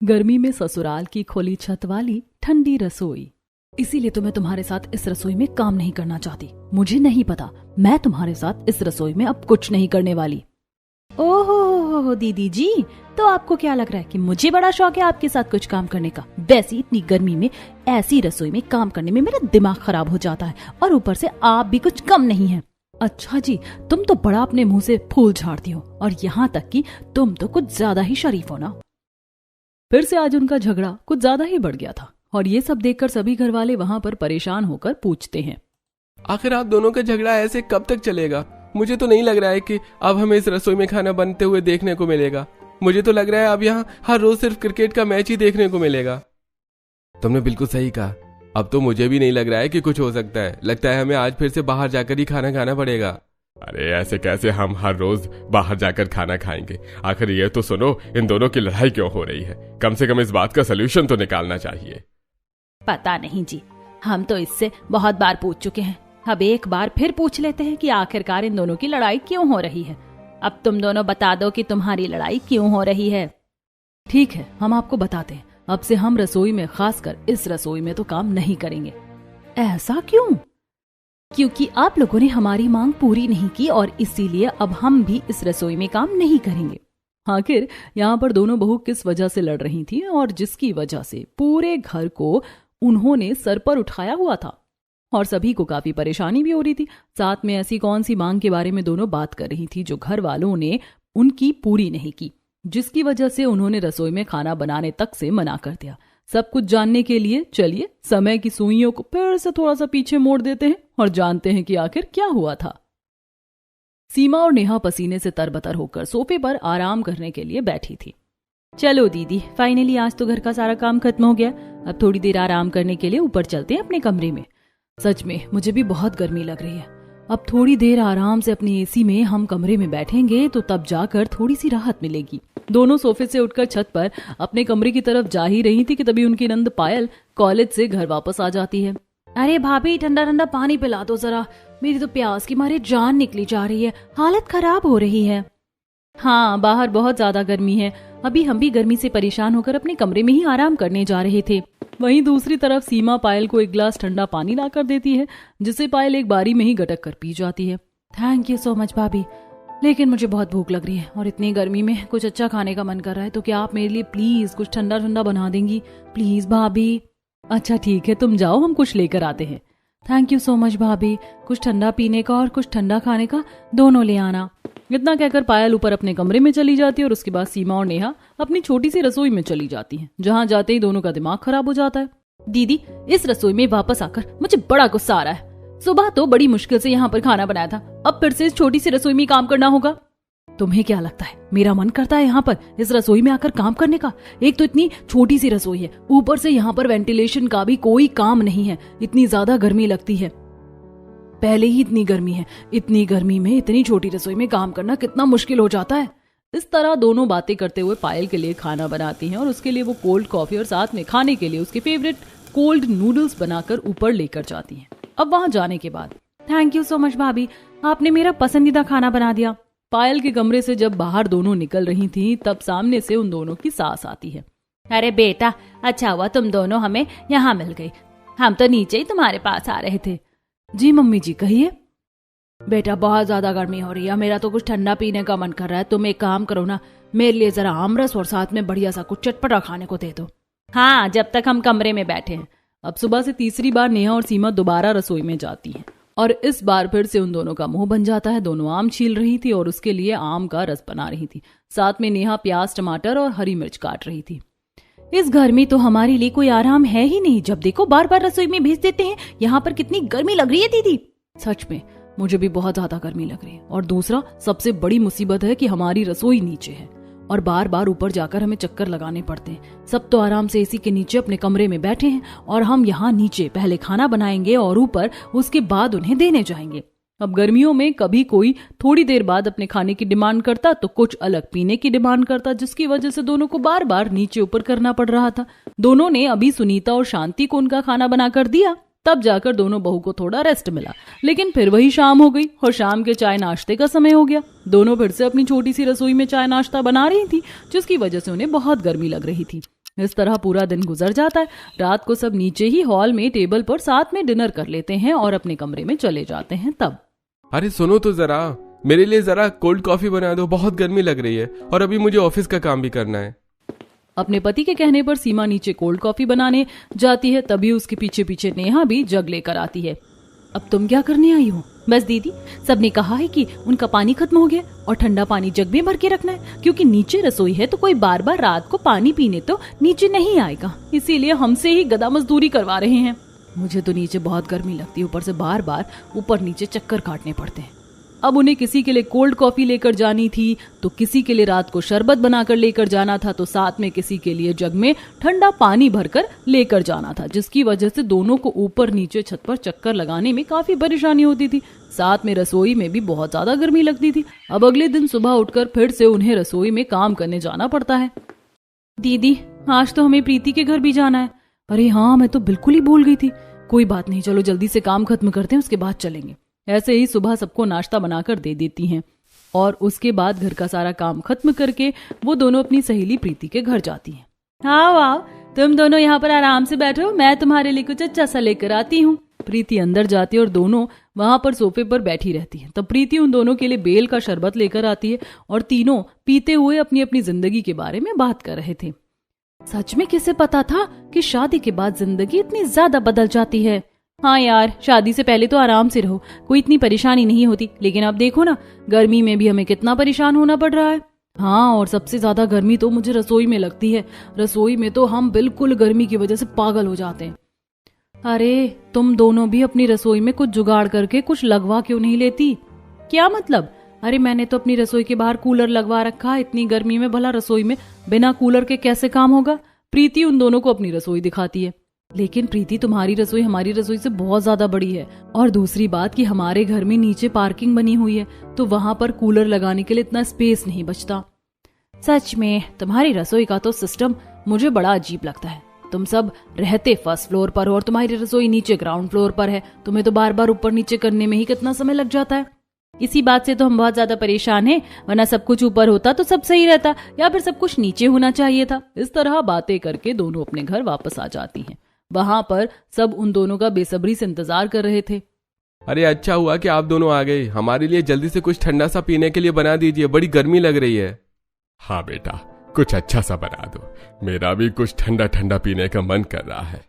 गर्मी में ससुराल की खुली छत वाली ठंडी रसोई। इसीलिए तो मैं तुम्हारे साथ इस रसोई में काम नहीं करना चाहती। मुझे नहीं पता, मैं तुम्हारे साथ इस रसोई में अब कुछ नहीं करने वाली। ओहो दीदी जी, तो आपको क्या लग रहा है कि मुझे बड़ा शौक है आपके साथ कुछ काम करने का? वैसे इतनी गर्मी में ऐसी रसोई में काम करने में मेरा दिमाग खराब हो जाता है, और ऊपर से आप भी कुछ कम नहीं है। अच्छा जी, तुम तो बड़ा अपने मुंह से फूल झाड़ती हो, और यहाँ तक कि तुम तो कुछ ज्यादा ही शरीफ हो ना। फिर से आज उनका झगड़ा कुछ ज्यादा ही बढ़ गया था, और ये सब देखकर सभी घर वाले वहाँ पर परेशान होकर पूछते हैं, आखिर आप दोनों का झगड़ा ऐसे कब तक चलेगा? मुझे तो नहीं लग रहा है कि अब हमें इस रसोई में खाना बनते हुए देखने को मिलेगा। मुझे तो लग रहा है अब यहाँ हर रोज सिर्फ क्रिकेट का मैच ही देखने को मिलेगा। तुमने बिल्कुल सही कहा। अब तो मुझे भी नहीं लग रहा है कि कुछ हो सकता है। लगता है हमें आज फिर से बाहर जाकर ही खाना खाना पड़ेगा। अरे ऐसे कैसे हम हर रोज बाहर जाकर खाना खाएंगे? आखिर ये तो सुनो, इन दोनों की लड़ाई क्यों हो रही है? कम से कम इस बात का सलूशन तो निकालना चाहिए। पता नहीं जी, हम तो इससे बहुत बार पूछ चुके हैं। अब एक बार फिर पूछ लेते हैं कि आखिरकार इन दोनों की लड़ाई क्यों हो रही है। अब तुम दोनों बता दो कि तुम्हारी लड़ाई क्यों हो रही है। ठीक है, हम आपको बताते हैं। अब से हम रसोई में, खासकर इस रसोई में तो काम नहीं करेंगे। ऐसा क्यों? क्योंकि आप लोगों ने हमारी मांग पूरी नहीं की, और इसीलिए अब हम भी इस रसोई में काम नहीं करेंगे। आखिर यहाँ पर दोनों बहू किस वजह से लड़ रही थी, और जिसकी वजह से पूरे घर को उन्होंने सर पर उठाया हुआ था, और सभी को काफी परेशानी भी हो रही थी। साथ में ऐसी कौन सी मांग के बारे में दोनों बात कर रही थी जो घर वालों ने उनकी पूरी नहीं की, जिसकी वजह से उन्होंने रसोई में खाना बनाने तक से मना कर दिया। सब कुछ जानने के लिए चलिए समय की सुइयों को फिर से थोड़ा सा पीछे मोड़ देते हैं और जानते हैं कि आखिर क्या हुआ था। सीमा और नेहा पसीने से तरबतर होकर सोफे पर आराम करने के लिए बैठी थी। चलो दीदी, फाइनली आज तो घर का सारा काम खत्म हो गया। अब थोड़ी देर आराम करने के लिए ऊपर चलते हैं अपने कमरे में। सच में मुझे भी बहुत गर्मी लग रही है। अब थोड़ी देर आराम से अपनी एसी में हम कमरे में बैठेंगे तो तब जाकर थोड़ी सी राहत मिलेगी। दोनों सोफे से उठकर छत पर अपने कमरे की तरफ जा ही रही थी कि तभी उनकी नंद पायल कॉलेज से घर वापस आ जाती है। अरे भाभी, ठंडा ठंडा पानी पिला दो जरा, मेरी तो प्यास की मारे जान निकली जा रही है, हालत खराब हो रही है। हाँ, बाहर बहुत ज्यादा गर्मी है। अभी हम भी गर्मी से परेशान होकर अपने कमरे में ही आराम करने जा रहे थे। वहीं दूसरी तरफ सीमा पायल को एक गिलास ठंडा पानी लाकर देती है, जिसे पायल एक बारी में ही गटक कर पी जाती है। थैंक यू सो मच भाभी, लेकिन मुझे बहुत भूख लग रही है और इतनी गर्मी में कुछ अच्छा खाने का मन कर रहा है, तो क्या आप मेरे लिए प्लीज कुछ ठंडा ठंडा बना देंगी? प्लीज भाभी। अच्छा ठीक है, तुम जाओ, हम कुछ लेकर आते हैं। थैंक यू सो मच भाभी, कुछ ठंडा पीने का और कुछ ठंडा खाने का दोनों ले आना। इतना कहकर पायल ऊपर अपने कमरे में चली जाती है, और उसके बाद सीमा और नेहा अपनी छोटी सी रसोई में चली जाती हैं, जहां जाते ही दोनों का दिमाग खराब हो जाता है। दीदी, इस रसोई में वापस आकर मुझे बड़ा गुस्सा आ रहा है। सुबह तो बड़ी मुश्किल से यहाँ पर खाना बनाया था, अब फिर से इस छोटी सी रसोई में काम करना होगा। तुम्हें क्या लगता है मेरा मन करता है यहाँ पर इस रसोई में आकर काम करने का? एक तो इतनी छोटी सी रसोई है, ऊपर से यहाँ पर वेंटिलेशन का भी कोई काम नहीं है, इतनी ज्यादा गर्मी लगती है। पहले ही इतनी गर्मी है, इतनी गर्मी में इतनी छोटी रसोई में काम करना कितना मुश्किल हो जाता है। इस तरह दोनों बातें करते हुए पायल के लिए खाना बनाती हैं, और उसके लिए वो कोल्ड कॉफी और साथ में खाने के लिए उसके फेवरेट कोल्ड नूडल्स बनाकर ऊपर लेकर जाती हैं। अब वहां जाने के बाद, थैंक यू सो मच भाभी, आपने मेरा पसंदीदा खाना बना दिया। पायल के कमरे से जब बाहर दोनों निकल रही थी, तब सामने से उन दोनों की सास आती है। अरे बेटा, अच्छा हुआ तुम दोनों हमें यहाँ मिल गई, हम तो नीचे ही तुम्हारे पास आ रहे थे। जी मम्मी जी, कहिए। बेटा, बहुत ज्यादा गर्मी हो रही है, मेरा तो कुछ ठंडा पीने का मन कर रहा है। तुम एक काम करो ना, मेरे लिए जरा आमरस और साथ में बढ़िया सा कुछ चटपटा खाने को दे दो। हाँ, जब तक हम कमरे में बैठे हैं। अब सुबह से तीसरी बार नेहा और सीमा दोबारा रसोई में जाती हैं, और इस बार फिर से उन दोनों का मुंह बन जाता है। दोनों आम छील रही थी और उसके लिए आम का रस बना रही थी। साथ में नेहा प्याज, टमाटर और हरी मिर्च काट रही थी। इस घर में तो हमारे लिए कोई आराम है ही नहीं, जब देखो बार बार रसोई में भेज देते हैं। यहाँ पर कितनी गर्मी लग रही है दीदी। सच में मुझे भी बहुत ज्यादा गर्मी लग रही है, और दूसरा सबसे बड़ी मुसीबत है कि हमारी रसोई नीचे है और बार बार ऊपर जाकर हमें चक्कर लगाने पड़ते हैं। सब तो आराम से एसी के नीचे अपने कमरे में बैठे हैं, और हम यहाँ नीचे पहले खाना बनाएंगे और ऊपर उसके बाद उन्हें देने जाएंगे। अब गर्मियों में कभी कोई थोड़ी देर बाद अपने खाने की डिमांड करता तो कुछ अलग पीने की डिमांड करता, जिसकी वजह से दोनों को बार बार नीचे ऊपर करना पड़ रहा था। दोनों ने अभी सुनीता और शांति को उनका खाना बनाकर दिया, तब जाकर दोनों बहू को थोड़ा रेस्ट मिला। लेकिन फिर वही शाम हो गई और शाम के चाय नाश्ते का समय हो गया। दोनों फिर से अपनी छोटी सी रसोई में चाय नाश्ता बना रही थी, जिसकी वजह से उन्हें बहुत गर्मी लग रही थी। इस तरह पूरा दिन गुजर जाता है। रात को सब नीचे ही हॉल में टेबल पर साथ में डिनर कर लेते हैं और अपने कमरे में चले जाते हैं। तब अरे सुनो तो जरा, मेरे लिए जरा कोल्ड कॉफी बना दो, बहुत गर्मी लग रही है और अभी मुझे ऑफिस का काम भी करना है। अपने पति के कहने पर सीमा नीचे कोल्ड कॉफी बनाने जाती है। तभी उसके पीछे पीछे नेहा भी जग लेकर आती है। अब तुम क्या करने आई हो? बस दीदी, सबने कहा है कि उनका पानी खत्म हो गया और ठंडा पानी जग में भर के रखना है, क्योंकि नीचे रसोई है तो कोई बार बार रात को पानी पीने तो नीचे नहीं आएगा, इसीलिए हमसे ही गधा मजदूरी करवा रहे हैं। मुझे तो नीचे बहुत गर्मी लगती है, ऊपर से बार बार ऊपर नीचे चक्कर काटने पड़ते हैं। अब उन्हें किसी के लिए कोल्ड कॉफी लेकर जानी थी, तो किसी के लिए रात को शरबत बनाकर लेकर जाना था, तो साथ में किसी के लिए जग में ठंडा पानी भरकर लेकर जाना था, जिसकी वजह से दोनों को ऊपर नीचे छत पर चक्कर लगाने में काफी परेशानी होती थी। साथ में रसोई में भी बहुत ज्यादा गर्मी लगती थी। अब अगले दिन सुबह उठकर फिर से उन्हें रसोई में काम करने जाना पड़ता है। दीदी, आज तो हमें प्रीति के घर भी जाना है। अरे हाँ, मैं तो बिल्कुल ही भूल गई थी। कोई बात नहीं, चलो जल्दी से काम खत्म करते हैं, उसके बाद चलेंगे। ऐसे ही सुबह सबको नाश्ता बनाकर दे देती हैं और उसके बाद घर का सारा काम खत्म करके वो दोनों अपनी सहेली प्रीति के घर जाती हैं। हाँ आओ, तुम दोनों यहाँ पर आराम से बैठो, मैं तुम्हारे लिए कुछ अच्छा सा लेकर आती हूँ। प्रीति अंदर जाती है और दोनों वहां पर सोफे पर बैठी रहती है। तब प्रीति उन दोनों के लिए बेल का शरबत लेकर आती है और तीनों पीते हुए अपनी अपनी जिंदगी के बारे में बात कर रहे थे। सच में किसे पता था कि शादी के बाद जिंदगी इतनी ज्यादा बदल जाती है। हाँ यार, शादी से पहले तो आराम से रहो, कोई इतनी परेशानी नहीं होती, लेकिन अब देखो ना, गर्मी में भी हमें कितना परेशान होना पड़ रहा है। हाँ, और सबसे ज्यादा गर्मी तो मुझे रसोई में लगती है। रसोई में तो हम बिल्कुल गर्मी की वजह से पागल हो जाते हैं। अरे तुम दोनों भी अपनी रसोई में कुछ जुगाड़ करके कुछ लगवा क्यों नहीं लेती? क्या मतलब? अरे मैंने तो अपनी रसोई के बाहर कूलर लगवा रखा है, इतनी गर्मी में भला रसोई में बिना कूलर के कैसे काम होगा? प्रीति उन दोनों को अपनी रसोई दिखाती है। लेकिन प्रीति, तुम्हारी रसोई हमारी रसोई से बहुत ज्यादा बड़ी है, और दूसरी बात कि हमारे घर में नीचे पार्किंग बनी हुई है, तो वहां पर कूलर लगाने के लिए इतना स्पेस नहीं बचता। सच में तुम्हारी रसोई का तो सिस्टम मुझे बड़ा अजीब लगता है। तुम सब रहते फर्स्ट फ्लोर पर हो और तुम्हारी रसोई नीचे ग्राउंड फ्लोर पर है, तुम्हें तो बार बार ऊपर नीचे करने में ही कितना समय लग जाता है। इसी बात से तो हम बहुत ज्यादा परेशान हैं, वरना सब कुछ ऊपर होता तो सब सही रहता, या फिर सब कुछ नीचे होना चाहिए था। इस तरह बातें करके दोनों अपने घर वापस आ जाती हैं। वहां पर सब उन दोनों का बेसब्री से इंतजार कर रहे थे। अरे अच्छा हुआ कि आप दोनों आ गए, हमारे लिए जल्दी से कुछ ठंडा सा पीने के लिए बना दीजिए, बड़ी गर्मी लग रही है। हाँ बेटा, कुछ अच्छा सा बना दो, मेरा भी कुछ ठंडा ठंडा पीने का मन कर रहा है।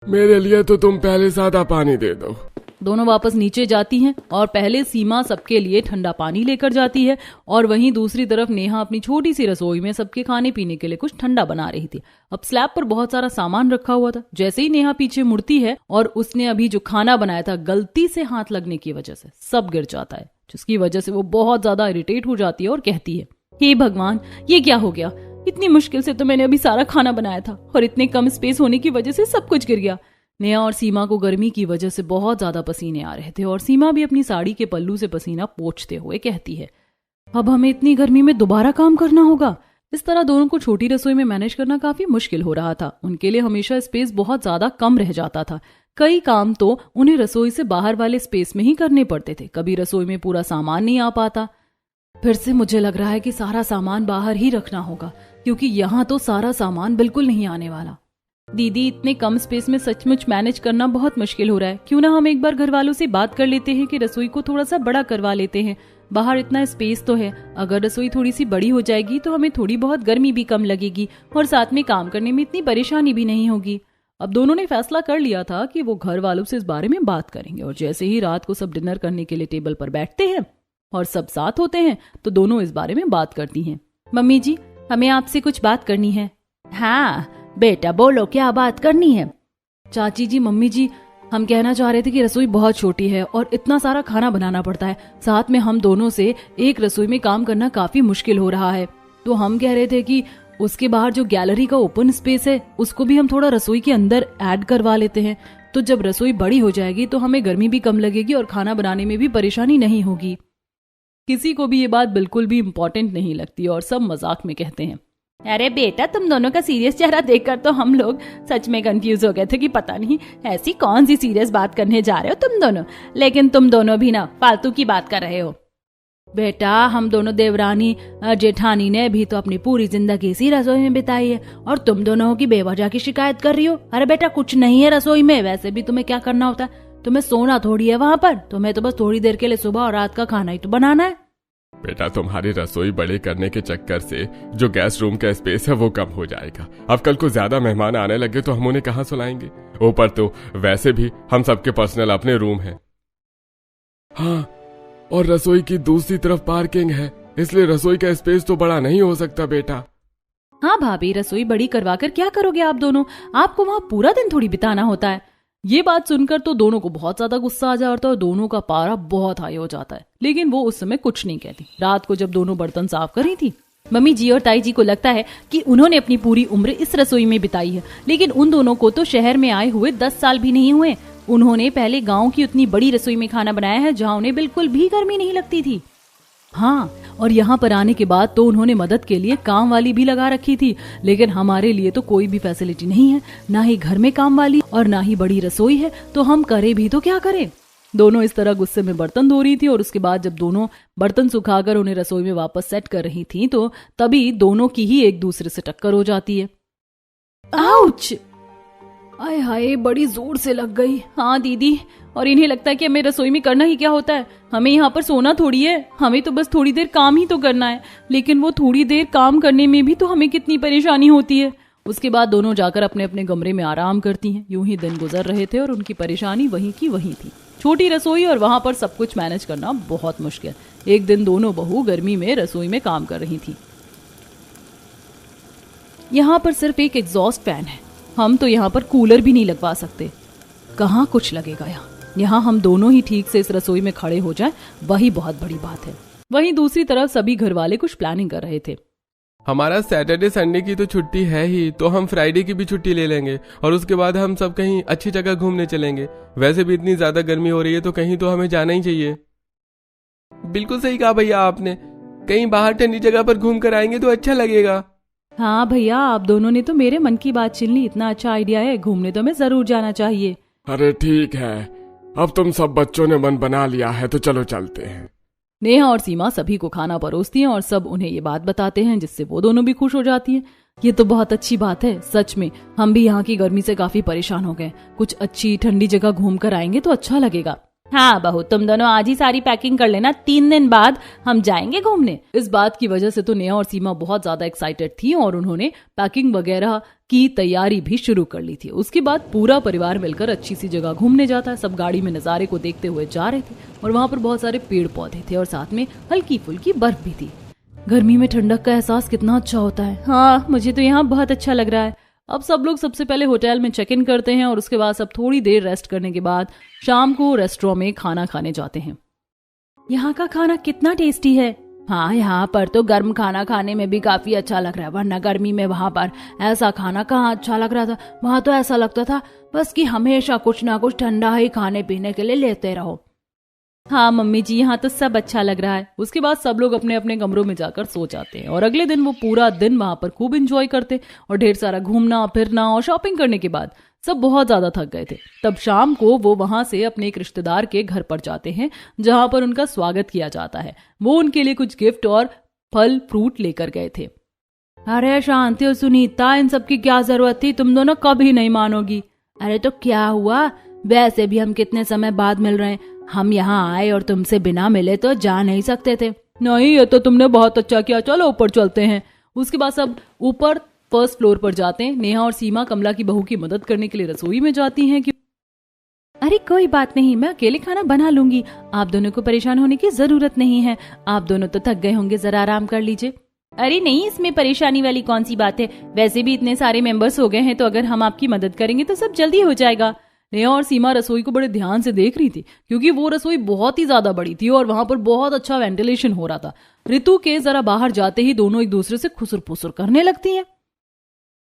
मेरे लिए तो तुम पहले सादा पानी दे दो। दोनों वापस नीचे जाती हैं और पहले सीमा सबके लिए ठंडा पानी लेकर जाती है, और वहीं दूसरी तरफ नेहा अपनी छोटी सी रसोई में सबके खाने पीने के लिए कुछ ठंडा बना रही थी। अब स्लैब पर बहुत सारा सामान रखा हुआ था। जैसे ही नेहा पीछे मुड़ती है और उसने अभी जो खाना बनाया था, गलती से हाथ लगने की वजह से सब गिर जाता है, जिसकी वजह से वो बहुत ज्यादा इरिटेट हो जाती है और कहती है, हे भगवान, ये क्या हो गया? इतनी मुश्किल से तो मैंने अभी सारा खाना बनाया था और इतने कम स्पेस होने की वजह से सब कुछ गिर गया। नेहा और सीमा को गर्मी की वजह से बहुत ज्यादा पसीने आ रहे थे और सीमा भी अपनी साड़ी के पल्लू से पसीना पोंछते हुए कहती है, अब हमें इतनी गर्मी में दोबारा काम करना होगा। इस तरह दोनों को छोटी रसोई में मैनेज करना काफी मुश्किल हो रहा था। उनके लिए हमेशा स्पेस बहुत ज्यादा कम रह जाता था। कई काम तो उन्हें रसोई से बाहर वाले स्पेस में ही करने पड़ते थे। कभी रसोई में पूरा सामान नहीं आ पाता। फिर से मुझे लग रहा है कि सारा सामान बाहर ही रखना होगा, क्योंकि यहाँ तो सारा सामान बिल्कुल नहीं आने वाला। दीदी, इतने कम स्पेस में सचमुच मैनेज करना बहुत मुश्किल हो रहा है। क्यों ना हम एक बार घर वालों से बात कर लेते हैं कि रसोई को थोड़ा सा बड़ा करवा लेते हैं। बाहर इतना स्पेस तो है, अगर रसोई थोड़ी सी बड़ी हो जाएगी तो हमें थोड़ी बहुत गर्मी भी कम लगेगी और साथ में काम करने में इतनी परेशानी भी नहीं होगी। अब दोनों ने फैसला कर लिया था कि वो घर वालों से इस बारे में बात करेंगे, और जैसे ही रात को सब डिनर करने के लिए टेबल पर बैठते हैं और सब साथ होते हैं तो दोनों इस बारे में बात करती हैं। मम्मी जी, हमें आपसे कुछ बात करनी है। हाँ बेटा, बोलो, क्या बात करनी है? चाची जी, मम्मी जी, हम कहना चाह रहे थे कि रसोई बहुत छोटी है और इतना सारा खाना बनाना पड़ता है, साथ में हम दोनों से एक रसोई में काम करना काफी मुश्किल हो रहा है। तो हम कह रहे थे कि उसके बाहर जो गैलरी का ओपन स्पेस है उसको भी हम थोड़ा रसोई के अंदर ऐड करवा लेते हैं, तो जब रसोई बड़ी हो जाएगी तो हमें गर्मी भी कम लगेगी और खाना बनाने में भी परेशानी नहीं होगी। किसी को भी ये बात बिल्कुल भी इम्पोर्टेंट नहीं लगती और सब मजाक में कहते हैं। अरे बेटा, तुम दोनों का सीरियस चेहरा देखकर तो हम लोग सच में कंफ्यूज हो गए थे कि पता नहीं ऐसी कौन सी सीरियस बात करने जा रहे हो तुम दोनों, लेकिन तुम दोनों भी ना फालतू की बात कर रहे हो। बेटा हम दोनों देवरानी जेठानी ने भी तो अपनी पूरी जिंदगी इसी रसोई में बिताई है और तुम दोनों की बेवजह की शिकायत कर रही हो। अरे बेटा कुछ नहीं है रसोई में, वैसे भी तुम्हें क्या करना होता है, तुम्हें सोना थोड़ी है वहाँ पर, तुम्हें तो बस थोड़ी देर के लिए सुबह और रात का खाना ही तो बनाना है। बेटा तुम्हारी रसोई बड़े करने के चक्कर से जो गैस रूम का स्पेस है वो कम हो जाएगा। अब कल को ज्यादा मेहमान आने लगे तो हम उन्हें कहाँ सुलाएंगे। ऊपर तो वैसे भी हम सबके पर्सनल अपने रूम है। हाँ, और रसोई की दूसरी तरफ पार्किंग है, इसलिए रसोई का स्पेस तो बड़ा नहीं हो सकता बेटा। हाँ भाभी, रसोई बड़ी करवा कर क्या करोगे आप दोनों, आपको वहाँ पूरा दिन थोड़ी बिताना होता है। ये बात सुनकर तो दोनों को बहुत ज्यादा गुस्सा आ जाता है और दोनों का पारा बहुत हाई हो जाता है, लेकिन वो उस समय कुछ नहीं कहती। रात को जब दोनों बर्तन साफ कर रही थी, मम्मी जी और ताई जी को लगता है कि उन्होंने अपनी पूरी उम्र इस रसोई में बिताई है, लेकिन उन दोनों को तो शहर में आए हुए 10 साल भी नहीं हुए। उन्होंने पहले गांव की उतनी बड़ी रसोई में खाना बनाया है जहां उन्हें बिल्कुल भी गर्मी नहीं लगती थी। हाँ, और यहाँ पर आने के बाद तो उन्होंने मदद के लिए काम वाली भी लगा रखी थी, लेकिन हमारे लिए तो कोई भी फैसिलिटी नहीं है, ना ही घर में काम वाली और ना ही बड़ी रसोई है, तो हम करें भी तो क्या करें। दोनों इस तरह गुस्से में बर्तन धो रही थी और उसके बाद जब दोनों बर्तन सुखाकर उन्हें रसोई में वापस सेट कर रही थी तो तभी दोनों की ही एक दूसरे से टक्कर हो जाती है। आउच! आय हाय, बड़ी जोर से लग गई। हाँ दीदी, और इन्हें लगता है कि हमें रसोई में करना ही क्या होता है, हमें यहाँ पर सोना थोड़ी है, हमें तो बस थोड़ी देर काम ही तो करना है, लेकिन वो थोड़ी देर काम करने में भी तो हमें कितनी परेशानी होती है। उसके बाद दोनों जाकर अपने अपने कमरे में आराम करती हैं। यूं ही दिन गुजर रहे थे और उनकी परेशानी वहीं की वहीं थी। छोटी रसोई और वहां पर सब कुछ मैनेज करना बहुत मुश्किल। एक दिन दोनों बहू गर्मी में रसोई में काम कर रही थी। यहाँ पर सिर्फ एक एग्जॉस्ट फैन है, हम तो यहाँ पर कूलर भी नहीं लगवा सकते, कहाँ कुछ लगेगा यहाँ हम दोनों ही ठीक से इस रसोई में खड़े हो जाएं, वही बहुत बड़ी बात है। वहीं दूसरी तरफ सभी घर वाले कुछ प्लानिंग कर रहे थे। हमारा सैटरडे संडे की तो छुट्टी है ही, तो हम फ्राइडे की भी छुट्टी ले लेंगे और उसके बाद हम सब कहीं अच्छी जगह घूमने चलेंगे। वैसे भी इतनी ज्यादा गर्मी हो रही है तो कहीं तो हमें जाना ही चाहिए। बिल्कुल सही कहा भैया आपने, कहीं बाहर ठंडी जगह पर घूम कर आएंगे तो अच्छा लगेगा। हाँ भैया, आप दोनों ने तो मेरे मन की बात छीन ली, इतना अच्छा आइडिया है, घूमने तो हमें जरूर जाना चाहिए। अरे ठीक है, अब तुम सब बच्चों ने मन बना लिया है तो चलो चलते हैं। नेहा और सीमा सभी को खाना परोसती हैं और सब उन्हें ये बात बताते हैं, जिससे वो दोनों भी खुश हो जाती हैं। ये तो बहुत अच्छी बात है, सच में हम भी यहाँ की गर्मी से काफी परेशान हो गए, कुछ अच्छी ठंडी जगह घूम कर आएंगे तो अच्छा लगेगा। हाँ बहू, तुम दोनों आज ही सारी पैकिंग कर लेना, 3 दिन बाद हम जाएंगे घूमने। इस बात की वजह से तो नेहा और सीमा बहुत ज्यादा एक्साइटेड थी और उन्होंने पैकिंग वगैरह की तैयारी भी शुरू कर ली थी। उसके बाद पूरा परिवार मिलकर अच्छी सी जगह घूमने जाता है। सब गाड़ी में नजारे को देखते हुए जा रहे थे और वहाँ पर बहुत सारे पेड़ पौधे थे और साथ में हल्की फुल्की बर्फ भी थी। गर्मी में ठंडक का एहसास कितना अच्छा होता है। हाँ, मुझे तो यहाँ बहुत अच्छा लग रहा है। अब सब लोग सबसे पहले होटल में चेक इन करते हैं और उसके बाद सब थोड़ी देर रेस्ट करने के बाद शाम को रेस्टोरेंट में खाना खाने जाते हैं। यहाँ का खाना कितना टेस्टी है। हाँ, यहाँ पर तो गर्म खाना खाने में भी काफी अच्छा लग रहा है, वरना गर्मी में वहाँ पर ऐसा खाना कहाँ अच्छा लग रहा था। वहाँ तो ऐसा लगता था बस कि हमेशा कुछ ना कुछ ठंडा ही खाने पीने के लिए लेते रहो। हाँ मम्मी जी, यहाँ तो सब अच्छा लग रहा है। उसके बाद सब लोग अपने अपने कमरों में जाकर सो जाते हैं और अगले दिन वो पूरा दिन वहां पर खूब एंजॉय करते और ढेर सारा घूमना फिरना और शॉपिंग करने के बाद सब बहुत ज्यादा थक गए थे। तब शाम को वो वहां से अपने एक रिश्तेदार के घर पर जाते हैं जहां पर उनका स्वागत किया जाता है। वो उनके लिए कुछ गिफ्ट और फल फ्रूट लेकर गए थे। अरे शांति और सुनीता, इन सब की क्या जरूरत थी, तुम दोनों कभी नहीं मानोगी। अरे तो क्या हुआ, वैसे भी हम कितने समय बाद मिल रहे हैं, हम यहाँ आए और तुमसे बिना मिले तो जा नहीं सकते थे। नहीं, ये तो तुमने बहुत अच्छा किया, चलो ऊपर चलते हैं। उसके बाद सब ऊपर फर्स्ट फ्लोर पर जाते हैं। नेहा और सीमा कमला की बहू की मदद करने के लिए रसोई में जाती हैं कि अरे कोई बात नहीं, मैं अकेले खाना बना लूंगी, आप दोनों को परेशान होने की जरूरत नहीं है, आप दोनों तो थक गए होंगे, जरा आराम कर लीजिए। अरे नहीं, इसमें परेशानी वाली कौन सी बात है, वैसे भी इतने सारे मेंबर्स हो गए हैं तो अगर हम आपकी मदद करेंगे तो सब जल्दी हो जाएगा। नेहा और सीमा रसोई को बड़े ध्यान से देख रही थी क्योंकि वो रसोई बहुत ही ज्यादा बड़ी थी और वहां पर बहुत अच्छा वेंटिलेशन हो रहा था। ऋतु के जरा बाहर जाते ही दोनों एक दूसरे से खुसर फुसर करने लगती हैं।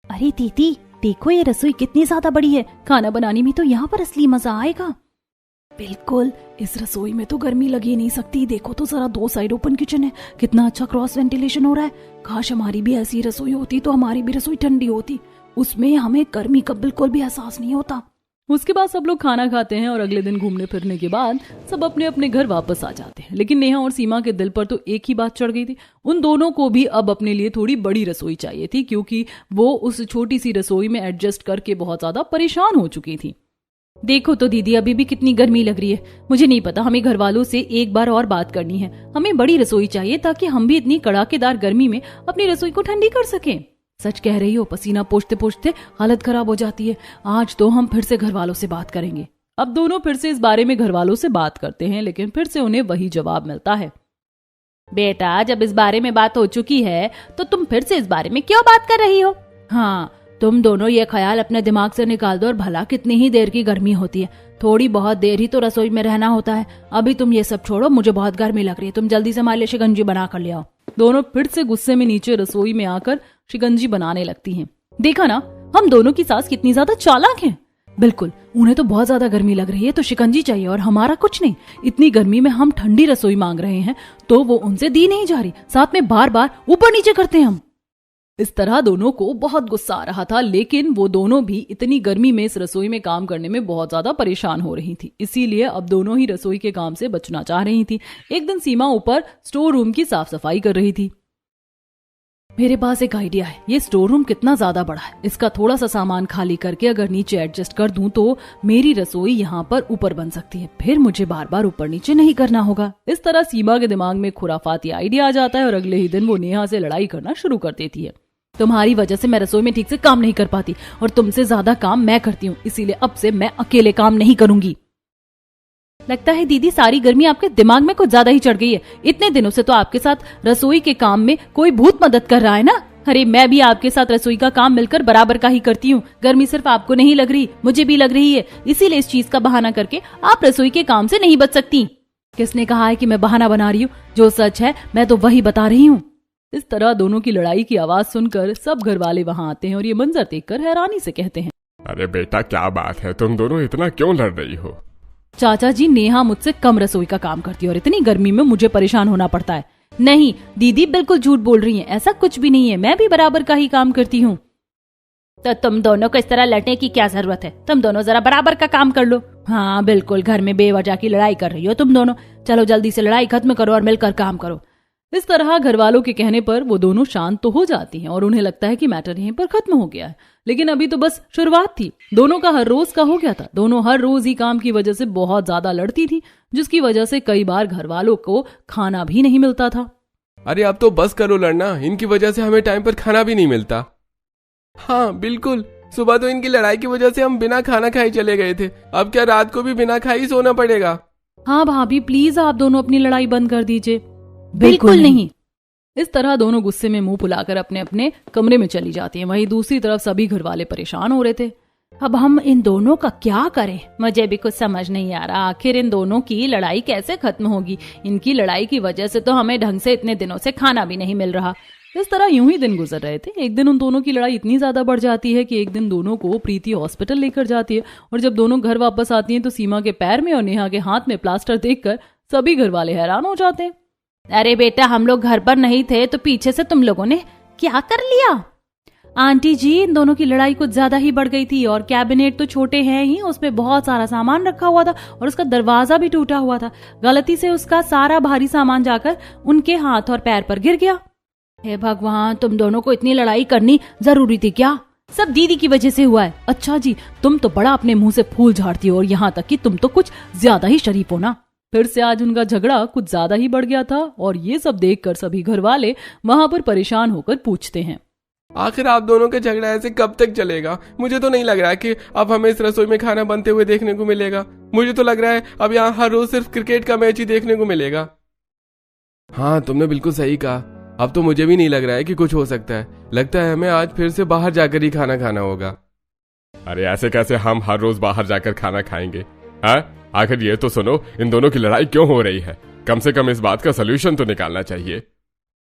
अरे दीदी देखो, ये रसोई कितनी ज्यादा बड़ी है, खाना बनाने में तो यहाँ पर असली मजा आएगा। बिल्कुल, इस रसोई में तो गर्मी लगी नहीं सकती, देखो तो जरा 2 साइड ओपन किचन है, कितना अच्छा क्रॉस वेंटिलेशन हो रहा है। काश हमारी भी ऐसी रसोई होती तो हमारी भी रसोई ठंडी होती, उसमें हमें गर्मी का बिल्कुल भी एहसास नहीं होता। उसके बाद सब लोग खाना खाते हैं और अगले दिन घूमने फिरने के बाद सब अपने अपने घर वापस आ जाते हैं। लेकिन नेहा और सीमा के दिल पर तो एक ही बात चढ़ गई थी, उन दोनों को भी अब अपने लिए थोड़ी बड़ी रसोई चाहिए थी, क्योंकि वो उस छोटी सी रसोई में एडजस्ट करके बहुत ज्यादा परेशान हो चुकी थी। देखो तो दीदी, अभी भी कितनी गर्मी लग रही है। मुझे नहीं पता, हमें घर वालों से एक बार और बात करनी है। हमें बड़ी रसोई चाहिए ताकि हम भी इतनी कड़ाकेदार गर्मी में अपनी रसोई को ठंडी कर सकें। सच कह रही हो, पसीना पोंछते पोंछते हालत खराब हो जाती है। आज तो हम फिर से घर वालों से बात करेंगे। अब दोनों फिर से इस बारे में घर वालों से बात करते हैं, लेकिन फिर से उन्हें वही जवाब मिलता है। बेटा, जब इस बारे में बात हो चुकी है तो तुम फिर से इस बारे में क्यों बात कर रही हो? हाँ, तुम दोनों ये ख्याल अपने दिमाग से निकाल दो और भला कितनी ही देर की गर्मी होती है, थोड़ी बहुत देर ही तो रसोई में रहना होता है। अभी तुम ये सब छोड़ो, मुझे बहुत गर्मी लग रही है, तुम जल्दी से हमारे लिए शिकंजी बना कर ले आओ। दोनों फिर से गुस्से में नीचे रसोई में आकर शिकंजी बनाने लगती हैं। देखा ना, हम दोनों की सास कितनी ज्यादा चालाक हैं। बिल्कुल, उन्हें तो बहुत ज्यादा गर्मी लग रही है तो शिकंजी चाहिए और हमारा कुछ नहीं। इतनी गर्मी में हम ठंडी रसोई मांग रहे हैं तो वो उनसे दी नहीं जा रही, साथ में बार बार ऊपर नीचे करते हैं हम। इस तरह दोनों को बहुत गुस्सा आ रहा था, लेकिन वो दोनों भी इतनी गर्मी में इस रसोई में काम करने में बहुत ज्यादा परेशान हो रही थी, इसीलिए अब दोनों ही रसोई के काम से बचना चाह रही थी। एक दिन सीमा ऊपर स्टोर रूम की साफ सफाई कर रही थी। मेरे पास एक आइडिया है, ये स्टोर रूम कितना ज्यादा बड़ा है, इसका थोड़ा सा सामान खाली करके अगर नीचे एडजस्ट कर दूं तो मेरी रसोई यहाँ पर ऊपर बन सकती है, फिर मुझे बार बार ऊपर नीचे नहीं करना होगा। इस तरह सीमा के दिमाग में खुराफाती आइडिया आ जाता है और अगले ही दिन वो नेहा से लड़ाई करना शुरू कर देती है। तुम्हारी वजह से मैं रसोई में ठीक से काम नहीं कर पाती और तुमसे ज्यादा काम मैं करती हूँ, इसीलिए अब से मैं अकेले काम नहीं करूंगी। लगता है दीदी सारी गर्मी आपके दिमाग में कुछ ज्यादा ही चढ़ गई है। इतने दिनों से तो आपके साथ रसोई के काम में कोई भूत मदद कर रहा है ना। अरे मैं भी आपके साथ रसोई का काम मिलकर बराबर का ही करती हूँ। गर्मी सिर्फ आपको नहीं लग रही, मुझे भी लग रही है, इसीलिए इस चीज का बहाना करके आप रसोई के काम से नहीं बच सकती। किसने कहा है कि मैं बहाना बना रही हूँ? जो सच है मैं तो वही बता रही हूँ। इस तरह दोनों की लड़ाई की आवाज सुनकर सब घर वाले वहाँ आते हैं और ये मंजर देखकर हैरानी से कहते हैं, अरे बेटा, क्या बात है, तुम दोनों इतना क्यों लड़ रही हो? चाचा जी, नेहा मुझसे कम रसोई का काम करती है और इतनी गर्मी में मुझे परेशान होना पड़ता है। नहीं दीदी, बिल्कुल झूठ बोल रही हैं, ऐसा कुछ भी नहीं है, मैं भी बराबर का ही काम करती हूँ। तो तुम दोनों को इस तरह लड़ने की क्या जरूरत है? तुम दोनों जरा बराबर का काम कर लो। हाँ बिल्कुल, घर में बेवजह की लड़ाई कर रही हो तुम दोनों। चलो जल्दी से लड़ाई खत्म करो और मिलकर काम करो। इस तरह घर वालों के कहने पर वो दोनों शांत तो हो जाती हैं और उन्हें लगता है कि मैटर यहीं पर खत्म हो गया है, लेकिन अभी तो बस शुरुआत थी। दोनों का हर रोज का हो गया था। दोनों हर रोज ही काम की वजह से बहुत ज्यादा लड़ती थी, जिसकी वजह से कई बार घर वालों को खाना भी नहीं मिलता था। अरे अब तो बस करो लड़ना, इनकी वजह से हमें टाइम पर खाना भी नहीं मिलता। हाँ बिल्कुल, सुबह तो इनकी लड़ाई की वजह से हम बिना खाना खाए चले गए थे, अब क्या रात को भी बिना खाए ही सोना पड़ेगा? हाँ भाभी, प्लीज आप दोनों अपनी लड़ाई बंद कर दीजिए। बिल्कुल नहीं। इस तरह दोनों गुस्से में मुंह फुलाकर अपने अपने कमरे में चली जाती हैं। वहीं दूसरी तरफ सभी घर वाले परेशान हो रहे थे। अब हम इन दोनों का क्या करें? मुझे भी कुछ समझ नहीं आ रहा, आखिर इन दोनों की लड़ाई कैसे खत्म होगी? इनकी लड़ाई की वजह से तो हमें ढंग से इतने दिनों से खाना भी नहीं मिल रहा। इस तरह यूं ही दिन गुजर रहे थे। एक दिन उन दोनों की लड़ाई इतनी ज्यादा बढ़ जाती है कि एक दिन दोनों को प्रीति हॉस्पिटल लेकर जाती है और जब दोनों घर वापस आती हैं तो सीमा के पैर में और नेहा के हाथ में प्लास्टर देखकर सभी घर वाले हैरान हो जाते हैं। अरे बेटा, हम लोग घर पर नहीं थे तो पीछे से तुम लोगों ने क्या कर लिया? आंटी जी, इन दोनों की लड़ाई कुछ ज्यादा ही बढ़ गई थी और कैबिनेट तो छोटे हैं ही, उसमें बहुत सारा सामान रखा हुआ था और उसका दरवाजा भी टूटा हुआ था। गलती से उसका सारा भारी सामान जाकर उनके हाथ और पैर पर गिर गया। हे भगवान, तुम दोनों को इतनी लड़ाई करनी जरूरी थी क्या? सब दीदी की वजह से हुआ है। अच्छा जी, तुम तो बड़ा अपने मुंह से फूल झाड़ती हो और यहाँ तक कि तुम तो कुछ ज्यादा ही शरीफ हो ना। फिर से आज उनका झगड़ा कुछ ज्यादा ही बढ़ गया था और ये सब देखकर सभी घर वाले वहाँ पर परेशान होकर पूछते हैं, आखिर आप दोनों का झगड़ा ऐसे कब तक चलेगा? मुझे तो नहीं लग रहा है कि अब हमें इस रसोई में खाना बनते हुए देखने को मिलेगा। मुझे तो लग रहा है अब यहाँ हर रोज सिर्फ क्रिकेट का मैच ही देखने को मिलेगा। हाँ, तुमने बिल्कुल सही कहा। अब तो मुझे भी नहीं लग रहा है कि कुछ हो सकता है। लगता है हमें आज फिर से बाहर जाकर ही खाना खाना होगा। अरे ऐसे कैसे हम हर रोज बाहर जाकर खाना खाएंगे? हाँ, आखिर ये तो सुनो, इन दोनों की लड़ाई क्यों हो रही है? कम से कम इस बात का सलूशन तो निकालना चाहिए।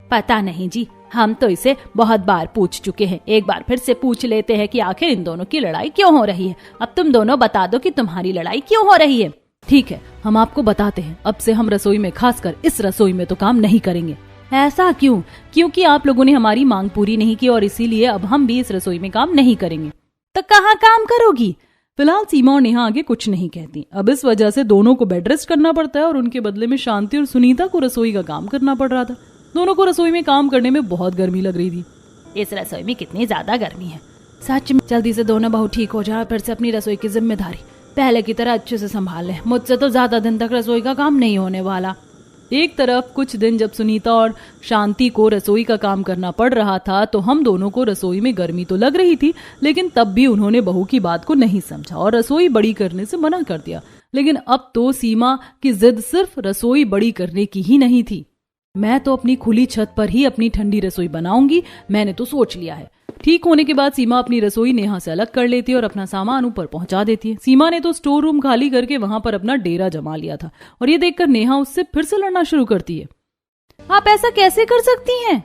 पता नहीं जी, हम तो इसे बहुत बार पूछ चुके हैं। एक बार फिर से पूछ लेते हैं कि आखिर इन दोनों की लड़ाई क्यों हो रही है। अब तुम दोनों बता दो कि तुम्हारी लड़ाई क्यों हो रही है। ठीक है, हम आपको बताते हैं। अब से हम रसोई में, खासकर इस रसोई में तो काम नहीं करेंगे। ऐसा क्यों? क्योंकि आप लोगों ने हमारी मांग पूरी नहीं की और इसीलिए अब हम भी इस रसोई में काम नहीं करेंगे। तो कहाँ काम करोगी? फिलहाल सीमा और नेहा आगे कुछ नहीं कहती। अब इस वजह से दोनों को बेड रेस्ट करना पड़ता है और उनके बदले में शांति और सुनीता को रसोई का काम करना पड़ रहा था। दोनों को रसोई में काम करने में बहुत गर्मी लग रही थी। इस रसोई में कितनी ज्यादा गर्मी है, सच में। जल्दी से दोनों बहू ठीक हो जाए, फिर से अपनी रसोई की जिम्मेदारी पहले की तरह अच्छे से संभाल लें। मुझसे तो ज्यादा दिन तक रसोई का काम नहीं होने वाला। एक तरफ कुछ दिन जब सुनीता और शांति को रसोई का काम करना पड़ रहा था तो हम दोनों को रसोई में गर्मी तो लग रही थी, लेकिन तब भी उन्होंने बहू की बात को नहीं समझा और रसोई बड़ी करने से मना कर दिया। लेकिन अब तो सीमा की जिद सिर्फ रसोई बड़ी करने की ही नहीं थी। मैं तो अपनी खुली छत पर ही अपनी ठंडी रसोई बनाऊंगी, मैंने तो सोच लिया है। ठीक होने के बाद सीमा अपनी रसोई नेहा से अलग कर लेती है और अपना सामान ऊपर पहुंचा देती है। सीमा ने तो स्टोर रूम खाली करके वहां पर अपना डेरा जमा लिया था और ये देखकर नेहा उससे फिर से लड़ना शुरू करती है। आप ऐसा कैसे कर सकती हैं?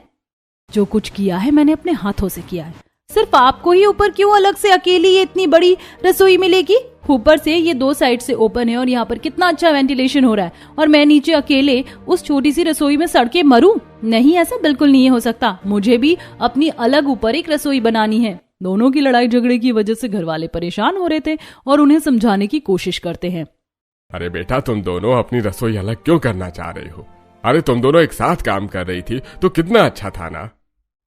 जो कुछ किया है मैंने अपने हाथों से किया है। सिर्फ आपको ही ऊपर क्यों अलग से अकेली ये इतनी बड़ी रसोई मिलेगी? ऊपर से ये 2 साइड से ओपन है और यहाँ पर कितना अच्छा वेंटिलेशन हो रहा है, और मैं नीचे अकेले उस छोटी सी रसोई में सड़ के मरूं? नहीं, ऐसा बिल्कुल नहीं हो सकता। मुझे भी अपनी अलग ऊपर एक रसोई बनानी है। दोनों की लड़ाई झगड़े की वजह से घर वाले परेशान हो रहे थे और उन्हें समझाने की कोशिश करते हैं। अरे बेटा, तुम दोनों अपनी रसोई अलग क्यों करना चाह रही हो? अरे तुम दोनों एक साथ काम कर रही थी तो कितना अच्छा था ना।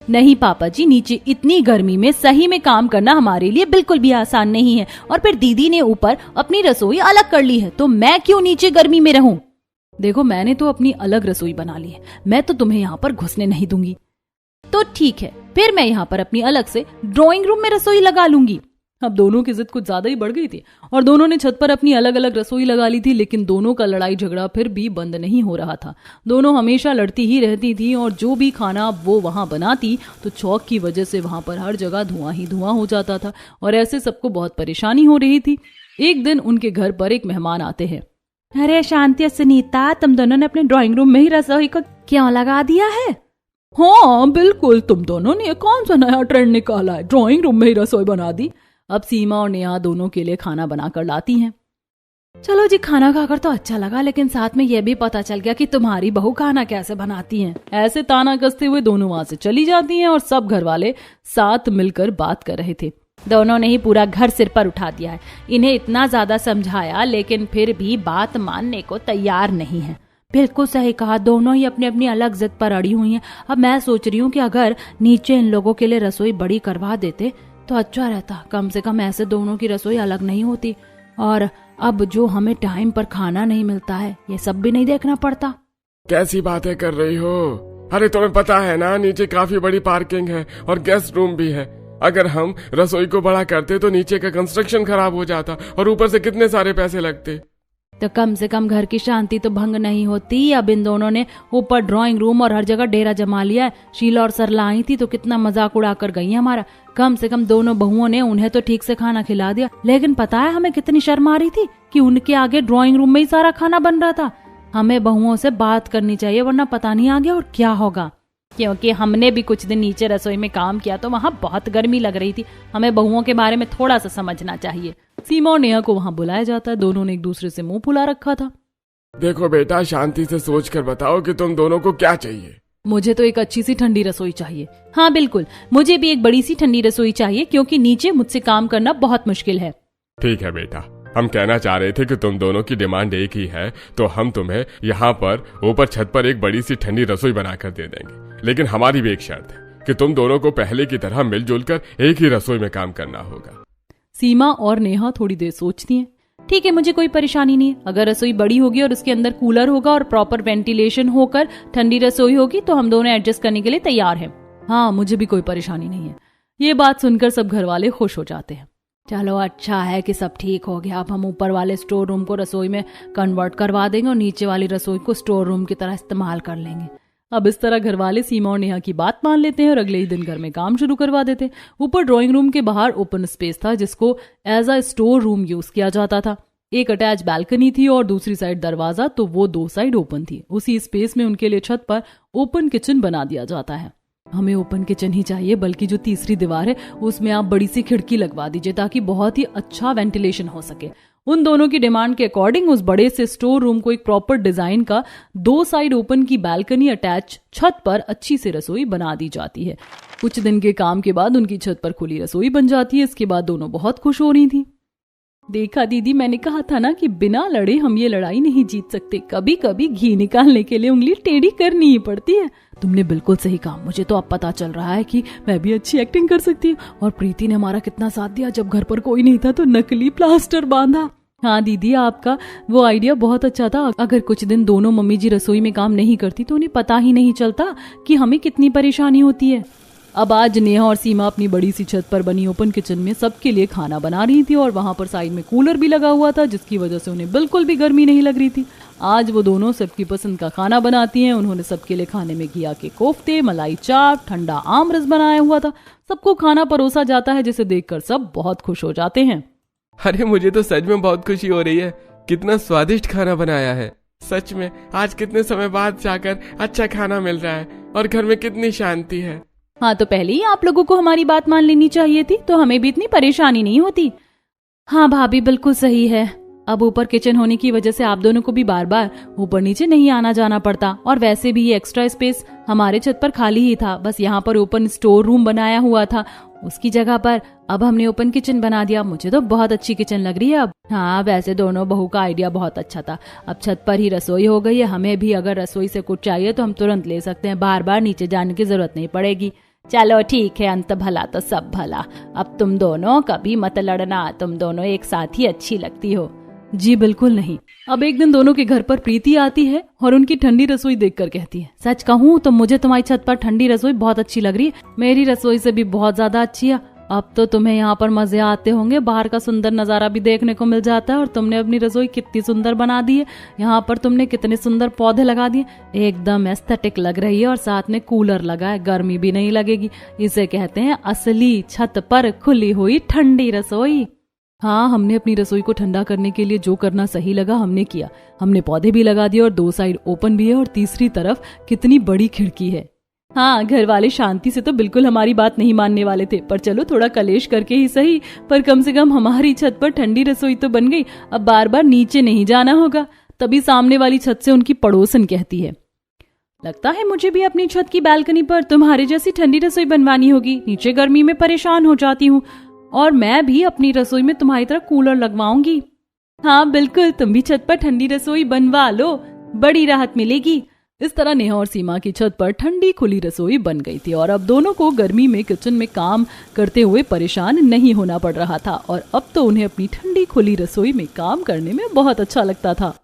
नहीं पापा जी, नीचे इतनी गर्मी में सही में काम करना हमारे लिए बिल्कुल भी आसान नहीं है। और फिर दीदी ने ऊपर अपनी रसोई अलग कर ली है, तो मैं क्यों नीचे गर्मी में रहूं? देखो, मैंने तो अपनी अलग रसोई बना ली है, मैं तो तुम्हें यहाँ पर घुसने नहीं दूंगी। तो ठीक है, फिर मैं यहाँ पर अपनी अलग से ड्राइंग रूम में रसोई लगा लूंगी। अब दोनों की जिद कुछ ज्यादा ही बढ़ गई थी और दोनों ने छत पर अपनी अलग अलग रसोई लगा ली थी, लेकिन दोनों का लड़ाई झगड़ा फिर भी बंद नहीं हो रहा था। दोनों हमेशा लड़ती ही रहती थी और जो भी खाना वो वहां बनाती तो चौक की वजह से वहां पर हर जगह धुआं ही धुआं हो जाता था और ऐसे सबको बहुत परेशानी हो रही थी। एक दिन उनके घर पर एक मेहमान आते हैं। अरे शांति सुनीता, तुम दोनों ने अपने ड्राइंग रूम में ही रसोई को क्यों लगा दिया है? हाँ बिल्कुल, तुम दोनों ने कौन सा नया ट्रेंड निकाला है, ड्राइंग रूम में ही रसोई बना दी। अब सीमा और नेहा दोनों के लिए खाना बनाकर लाती हैं। चलो जी, खाना खाकर तो अच्छा लगा, लेकिन साथ में यह भी पता चल गया कि तुम्हारी बहू खाना कैसे बनाती हैं। ऐसे ताना कसते हुए दोनों वहां से चली जाती हैं और सब घर वाले साथ मिलकर बात कर रहे थे। दोनों ने ही पूरा घर सिर पर उठा दिया है। इन्हें इतना ज्यादा समझाया, लेकिन फिर भी बात मानने को तैयार नहीं है। बिल्कुल सही कहा, दोनों ही अपनी अपनी अलग जिद पर अड़ी हुई हैं। अब मैं सोच रही हूँ कि अगर नीचे इन लोगों के लिए रसोई बड़ी करवा देते तो अच्छा रहता। कम से कम ऐसे दोनों की रसोई अलग नहीं होती और अब जो हमें टाइम पर खाना नहीं मिलता है, ये सब भी नहीं देखना पड़ता। कैसी बातें कर रही हो? अरे तुम्हें पता है ना, नीचे काफी बड़ी पार्किंग है और गेस्ट रूम भी है। अगर हम रसोई को बड़ा करते तो नीचे का कंस्ट्रक्शन खराब हो जाता और ऊपर से कितने सारे पैसे लगते। तो कम से कम घर की शांति तो भंग नहीं होती। अब इन दोनों ने ऊपर ड्राइंग रूम और हर जगह डेरा जमा लिया है। शीला और सरला आई थी तो कितना मजाक उड़ा कर गई हमारा। कम से कम दोनों बहुओं ने उन्हें तो ठीक से खाना खिला दिया, लेकिन पता है हमें कितनी शर्म आ रही थी कि उनके आगे ड्राइंग रूम में ही सारा खाना बन रहा था। हमें बहुओं से बात करनी चाहिए, वरना पता नहीं आगे और क्या होगा। क्योंकि हमने भी कुछ दिन नीचे रसोई में काम किया तो वहाँ बहुत गर्मी लग रही थी। हमें बहुओं के बारे में थोड़ा सा समझना चाहिए। सीमा और नेहा को वहाँ बुलाया जाता है। दोनों ने एक दूसरे से मुंह फुला रखा था। देखो बेटा, शांति से सोच कर बताओ कि तुम दोनों को क्या चाहिए। मुझे तो एक अच्छी सी ठंडी रसोई चाहिए। हाँ बिल्कुल, मुझे भी एक बड़ी सी ठंडी रसोई चाहिए, क्योंकि नीचे मुझसे काम करना बहुत मुश्किल है। ठीक है बेटा, हम कहना चाह रहे थे कि तुम दोनों की डिमांड एक ही है, तो हम तुम्हें यहाँ पर ऊपर छत पर एक बड़ी सी ठंडी रसोई बनाकर दे देंगे। लेकिन हमारी भी एक शर्त है कि तुम दोनों को पहले की तरह मिलजुल कर एक ही रसोई में काम करना होगा। सीमा और नेहा थोड़ी देर सोचती हैं। ठीक है, मुझे कोई परेशानी नहीं है। अगर रसोई बड़ी होगी और उसके अंदर कूलर होगा और प्रॉपर वेंटिलेशन होकर ठंडी रसोई होगी तो हम दोनों एडजस्ट करने के लिए तैयार हैं। हाँ, मुझे भी कोई परेशानी नहीं है। ये बात सुनकर सब घर वाले खुश हो जाते हैं। चलो अच्छा है कि सब ठीक हो गया। अब हम ऊपर वाले स्टोर रूम को रसोई में कन्वर्ट करवा देंगे और नीचे वाली रसोई को स्टोर रूम की तरह इस्तेमाल कर लेंगे। अब इस तरह घर वाले सीमा और नेहा की बात मान लेते हैं और अगले ही दिन घर में काम शुरू करवा देते हैं। ऊपर ड्राइंग रूम के बाहर ओपन स्पेस था जिसको as a store room use किया जाता था। एक अटैच बैल्कनी थी और दूसरी साइड दरवाजा, तो वो 2 साइड ओपन थी। उसी स्पेस में उनके लिए छत पर ओपन किचन बना दिया जाता है। हमें ओपन किचन ही चाहिए, बल्कि जो तीसरी दीवार है उसमें आप बड़ी सी खिड़की लगवा दीजिए ताकि बहुत ही अच्छा वेंटिलेशन हो सके। उन दोनों की डिमांड के अकॉर्डिंग उस बड़े से स्टोर रूम को एक प्रॉपर डिजाइन का 2 साइड ओपन की बैल्कनी अटैच छत पर अच्छी से रसोई बना दी जाती है। कुछ दिन के काम के बाद उनकी छत पर खुली रसोई बन जाती है। इसके बाद दोनों बहुत खुश हो रही थी। देखा दीदी, मैंने कहा था ना कि बिना लड़े हम ये लड़ाई नहीं जीत सकते। कभी कभी घी निकालने के लिए उंगली टेढ़ी करनी ही पड़ती है। तुमने बिल्कुल सही कहा। मुझे तो अब पता चल रहा है कि मैं भी अच्छी एक्टिंग कर सकती हूँ। और प्रीति ने हमारा कितना साथ दिया। जब घर पर कोई नहीं था तो नकली प्लास्टर बांधा। हाँ दीदी, आपका वो आइडिया बहुत अच्छा था। अगर कुछ दिन दोनों मम्मी जी रसोई में काम नहीं करती तो उन्हें पता ही नहीं चलता कि हमें कितनी परेशानी होती है। अब आज नेहा और सीमा अपनी बड़ी सी छत पर बनी ओपन किचन में सबके लिए खाना बना रही थी और वहां पर साइड में कूलर भी लगा हुआ था, जिसकी वजह से उन्हें बिल्कुल भी गर्मी नहीं लग रही थी। आज वो दोनों सबकी पसंद का खाना बनाती हैं। उन्होंने सबके लिए खाने में घिया के कोफ्ते, मलाई चाप, ठंडा आम रस बनाया हुआ था। सबको खाना परोसा जाता है, जिसे देखकर सब बहुत खुश हो जाते हैं। अरे मुझे तो सच में बहुत खुशी हो रही है। कितना स्वादिष्ट खाना बनाया है। सच में आज कितने समय बाद जाकर अच्छा खाना मिल रहा है और घर में कितनी शांति है। हाँ, तो पहले ही आप लोगों को हमारी बात मान लेनी चाहिए थी, तो हमें भी इतनी परेशानी नहीं होती। हाँ भाभी, बिल्कुल सही है। अब ऊपर किचन होने की वजह से आप दोनों को भी बार बार ऊपर नीचे नहीं आना जाना पड़ता। और वैसे भी ये एक्स्ट्रा स्पेस हमारे छत पर खाली ही था। बस यहाँ पर ओपन स्टोर रूम बनाया हुआ था, उसकी जगह पर अब हमने ओपन किचन बना दिया। मुझे तो बहुत अच्छी किचन लग रही है अब। हाँ, वैसे दोनों बहू का आइडिया बहुत अच्छा था। अब छत पर ही रसोई हो गई है। हमें भी अगर रसोई से कुछ चाहिए तो हम तुरंत ले सकते हैं। बार बार नीचे जाने की जरूरत नहीं पड़ेगी। चलो ठीक है, अंत भला तो सब भला। अब तुम दोनों कभी मत लड़ना। तुम दोनों एक साथ ही अच्छी लगती हो। जी बिल्कुल नहीं। अब एक दिन दोनों के घर पर प्रीति आती है और उनकी ठंडी रसोई देखकर कहती है, सच कहूँ तो मुझे तुम्हारी छत पर ठंडी रसोई बहुत अच्छी लग रही है। मेरी रसोई से भी बहुत ज्यादा अच्छी है। अब तो तुम्हें यहाँ पर मजे आते होंगे। बाहर का सुंदर नजारा भी देखने को मिल जाता है। और तुमने अपनी रसोई कितनी सुंदर बना दी है। यहाँ पर तुमने कितने सुंदर पौधे लगा दिए। एकदम एस्थेटिक लग रही है। और साथ में कूलर लगा है, गर्मी भी नहीं लगेगी। इसे कहते हैं असली छत पर खुली हुई ठंडी रसोई। हाँ, हमने अपनी रसोई को ठंडा करने के लिए जो करना सही लगा हमने किया। हमने पौधे भी लगा दिए और 2 साइड ओपन भी है और तीसरी तरफ कितनी बड़ी खिड़की है। हाँ, घर वाले शांति से तो बिल्कुल हमारी बात नहीं मानने वाले थे, पर चलो थोड़ा कलेश करके ही सही, पर कम से कम हमारी छत पर ठंडी रसोई तो बन गई। अब बार बार नीचे नहीं जाना होगा। तभी सामने वाली छत से उनकी पड़ोसन कहती है, लगता है मुझे भी अपनी छत की बालकनी पर तुम्हारे जैसी ठंडी रसोई बनवानी होगी। नीचे गर्मी में परेशान हो जाती हूँ और मैं भी अपनी रसोई में तुम्हारी तरह कूलर लगवाऊंगी। हाँ बिल्कुल, तुम भी छत पर ठंडी रसोई बनवा लो, बड़ी राहत मिलेगी। इस तरह नेहा और सीमा की छत पर ठंडी खुली रसोई बन गई थी और अब दोनों को गर्मी में किचन में काम करते हुए परेशान नहीं होना पड़ रहा था। और अब तो उन्हें अपनी ठंडी खुली रसोई में काम करने में बहुत अच्छा लगता था।